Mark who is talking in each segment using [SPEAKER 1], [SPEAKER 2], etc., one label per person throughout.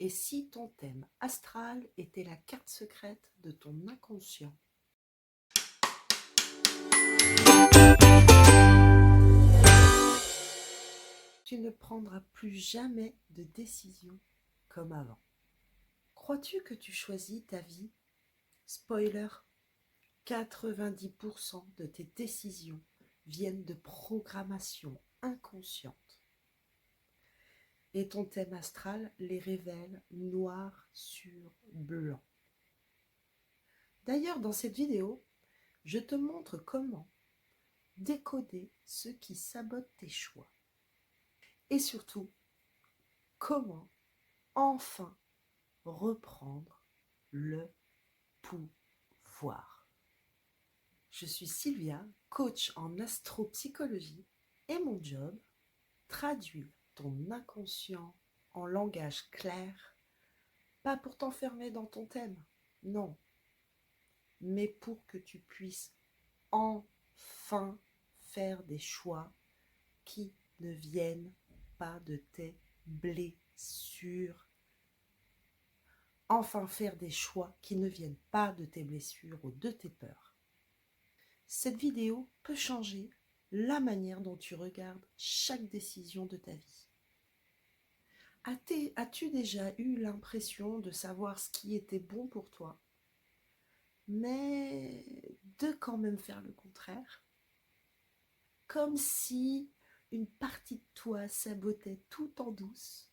[SPEAKER 1] Et si ton thème astral était la carte secrète de ton inconscient? Tu ne prendras plus jamais de décision comme avant. Crois-tu que tu choisis ta vie? Spoiler, 90% de tes décisions viennent de programmation inconsciente. Et ton thème astral les révèle noir sur blanc. D'ailleurs, dans cette vidéo, je te montre comment décoder ce qui sabote tes choix. Et surtout, comment enfin reprendre le pouvoir. Je suis Sylvia, coach en astropsychologie, et mon job, traduire ton inconscient en langage clair, pas pour t'enfermer dans ton thème, non, mais pour que tu puisses enfin faire des choix qui ne viennent pas de tes blessures. Enfin faire des choix qui ne viennent pas de tes blessures ou de tes peurs. Cette vidéo peut changer la manière dont tu regardes chaque décision de ta vie. As-tu déjà eu l'impression de savoir ce qui était bon pour toi, mais de quand même faire le contraire? Comme si une partie de toi sabotait tout en douce,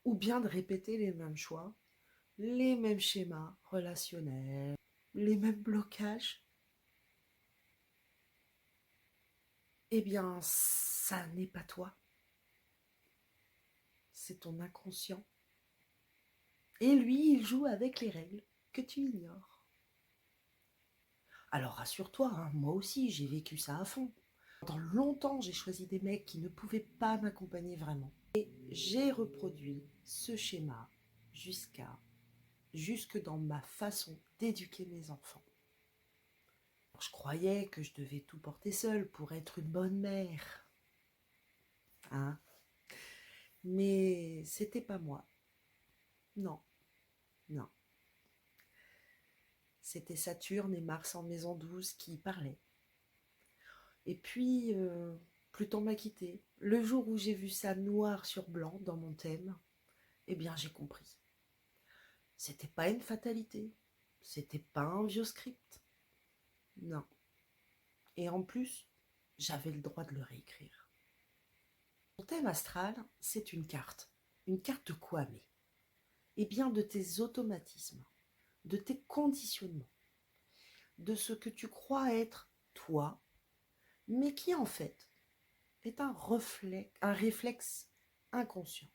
[SPEAKER 1] ou bien de répéter les mêmes choix, les mêmes schémas relationnels, les mêmes blocages? Eh bien, ça n'est pas toi. C'est ton inconscient. Et lui, il joue avec les règles que tu ignores. Alors rassure-toi, hein, moi aussi, j'ai vécu ça à fond. Pendant longtemps, j'ai choisi des mecs qui ne pouvaient pas m'accompagner vraiment. Et j'ai reproduit ce schéma jusque dans ma façon d'éduquer mes enfants. Je croyais que je devais tout porter seule pour être une bonne mère. Hein? Mais c'était pas moi. Non, non. C'était Saturne et Mars en maison 12 qui parlaient. Et puis, Pluton m'a quitté. Le jour où j'ai vu ça noir sur blanc dans mon thème, eh bien j'ai compris. C'était pas une fatalité. C'était pas un vieux script. Non. Et en plus, j'avais le droit de le réécrire. Ton thème astral, c'est une carte. Une carte de quoi, mais? Eh bien de tes automatismes, de tes conditionnements, de ce que tu crois être toi, mais qui en fait est un réflexe inconscient.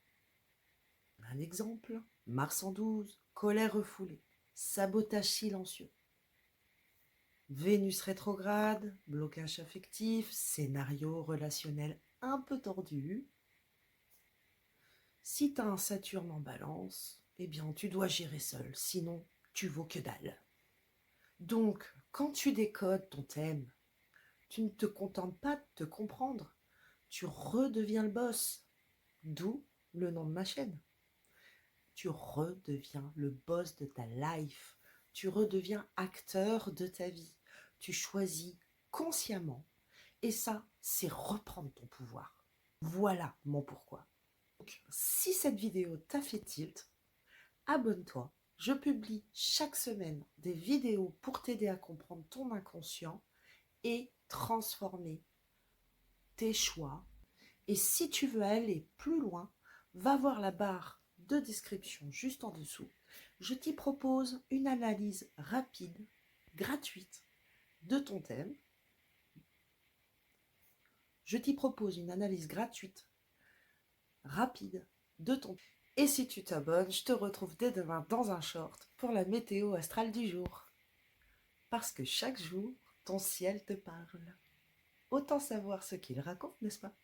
[SPEAKER 1] Un exemple, Mars en 12, colère refoulée, sabotage silencieux. Vénus rétrograde, blocage affectif, scénario relationnel un peu tordu. Si tu as un Saturne en balance, eh bien tu dois gérer seul, sinon tu vaux que dalle. Donc, quand tu décodes ton thème, tu ne te contentes pas de te comprendre, tu redeviens le boss, d'où le nom de ma chaîne. Tu redeviens le boss de ta life, tu redeviens acteur de ta vie, tu choisis consciemment et ça, c'est reprendre ton pouvoir. Voilà mon pourquoi. Donc, si cette vidéo t'a fait tilt, abonne-toi. Je publie chaque semaine des vidéos pour t'aider à comprendre ton inconscient et transformer tes choix. Et si tu veux aller plus loin, va voir la barre de description juste en dessous. Je t'y propose une analyse rapide, gratuite de ton thème. Je t'y propose une analyse gratuite, rapide de ton thème. Et si tu t'abonnes, je te retrouve dès demain dans un short pour la météo astrale du jour. Parce que chaque jour, ton ciel te parle. Autant savoir ce qu'il raconte, n'est-ce pas?